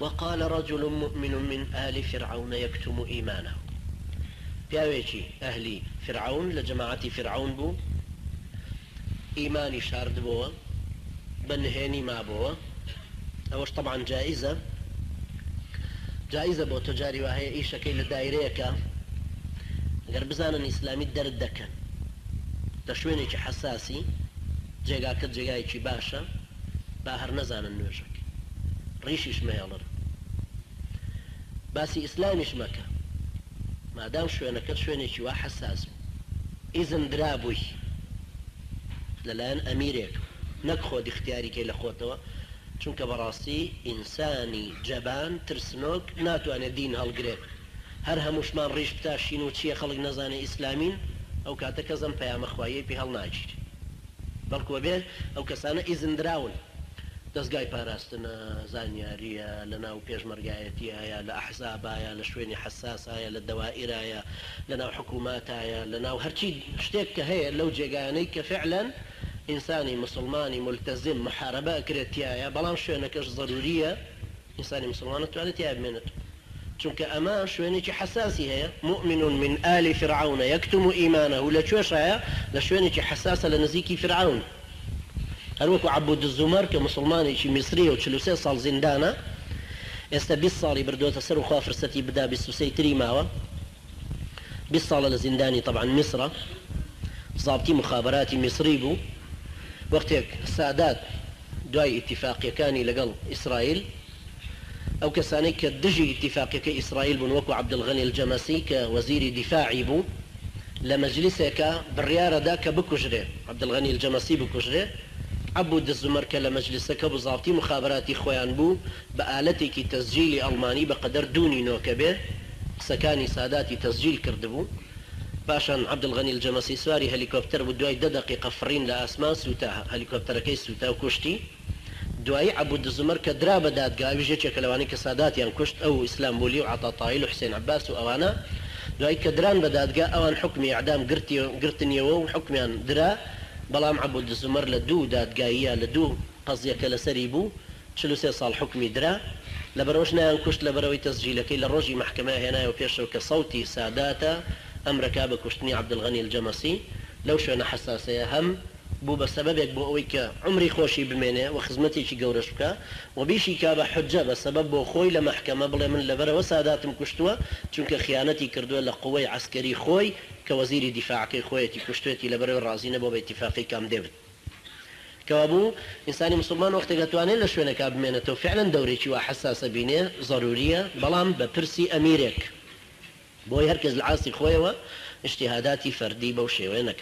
وقال رجل مؤمن من آل فرعون يكتم إيمانه. پیاوێکی ئەهلی فرعون لە جەماعەتی فرعون بوو، ئیمانی شاردبووە، بە نهێنی مابووە. ئەوەش طبعا جائزە بۆ تۆ جاری وا هەیە ئیشەکەی لە دایرەیەکە ئەگەر بزانن ئیسلامی دەرد دەکەن لە شوێنێکی حەساسی، جێگاکەت جێگایەکی باشە، با هەر نەزانن نوێژەکە، ڕیشیش مەهێڵن، باسی ئیسلامیش مەکە، مادام شوێنەکەت شوێنێکی وا حەساس بوو، ئیزن درابووی لەلایەن ئەمیرێک، نەک خۆت اختیاریکەی لە خۆتەوە، چونکە بەڕاستی ئینسانی جەبان ترسنۆک ناتوانێت دین هەڵگرێت. هەر هەمووشمان ڕیش بتاشین و چییە خەڵک نەزانێ ئیسلامین، ئەو کاتە کەسم پەیامە خوایەی پێ هەڵناگیرێت، بەڵکو بێت ئەو کەسانە ئیزن دراون، دەستگای پاراستنە، زانیاریە، لە ناو پێشمەرگایەتیایە، لە ئەحزابایە، لە شوێنی حەساسایە، لە دەوائرایە، لە ناو حکووماتایە، لە ناو هەرچی شتێک کە هەیە لەو جێگانەی کە فعلەن ئینسانی مسلمانی ملتەزم محارەبە ئەکرێتیایە، بەڵام شوێنەکەش ضروریە ئینسانی مسلمان نتوانێت تیا بمێنێت، چونکە ئەمە شوێنێکی حەساسی هەیە. مؤمن من آل فرعون يكتم إيمانه، لەکوێشایە؟ لە شوێنێکی حەساسە لە نزیکی فرعون. هەروەکو عەبود الزومەر کە مسلمانێکی میسریە و 43 ساڵ زیندانە، ئێستا 20 ساڵی بردووەتە سەر و خوا فرسەتی بدا، 23 تری ماوە، 20 ساڵە لە زیندانی طبعا میسرە، ضابطی مخابراتی میسری بوو. وەختێک سادات دوای ئیتیفاقیەکانی لەگەڵ ئیسرائیل، ئەو کەسانەی کە دژی ئیتیفاقیەکەی ئیسرائیل بوون وەکو عەبدولغەنی الجەمەسی کە وەزیری دیفاعی بوو، لە مەجلیسێکە بڕیارەدا کە بکوژرێ، عەبدولغەنی الجەمەسی بکوژرێ. عەبود الزومەر کە لە مەجلیسەکە بوو، ضابطی مخابراتی خۆیان بوو، بە ئالەتێکی تەسجیلی ئەڵمانی بەقەدەر دوونی نۆکە بێ قسەکانی ساداتی تەسجیل کردبوو. پاشان عەبدولغەنی الجەمەسی سواری هەلیکۆپتەر بوو، دوای 10 دقیقە فڕین لە ئاسمان سوتا، هەلیکۆپتەرەکەی سوتا و کوشتی. دوایی عەبود الزومەر کە درا بە دادگا، ویژێکێکە لەوانەی کە ساداتیان کوشت، ئەو ئیسلامبولی و عەتاتایل و حوسێن عەباس و ئەوانە، دوایی کە دران بە دادگا ئەوان حکمی ئیعدام گرتنیەوە و حکمیان درا، بەڵام عەبود الزومەر لە دوو دادگاییە، لە دوو قەزیەکە لەسەری بوو، 43 ساڵ حکمی درا. لەبەرەوەش نایان کوشت، لەبەرەوەی تەسجیلەکەی لە ڕۆژی محکەمە هێنایەوە پێشەوە کە سەوتی ساداتە ئەمرەکا بە کوشتنی عەبدولغەنی الجەمەسی. لەو شوێنە حەساسەیە هەم بوو بە سەبەبێک بۆ ئەوەی کە عمری خۆشی بمێنێ و خزمەتێکی گەورەش بکە، و بیشی کا بە حجە بە سەبەب بۆ خۆی لە محکەمە بڵێ من لەبەرەوە ساداتم کوشتووە، چونکە خیانەتی کردووە لە قووەی عەسکەری خۆی کە وەزیری دیفاعەکەی خۆیەتی کوشتوێتی، لەبەرەوەی ڕازی نەبووە بە ئیتیفاقی کام دێوید. کەوا بوو ئینسانی مسلمان وەختێک دەتوانێت لە شوێنێکا بمێنێتەوە فعلا دەورێکی وا حەساسە بینێ، ضروریە، بەڵام بە پرسی ئەمیرێک، بۆی هەرکەس لە عاسی خۆیەوە اجتهاداتی فەردی بەو شێوەیە نەکات.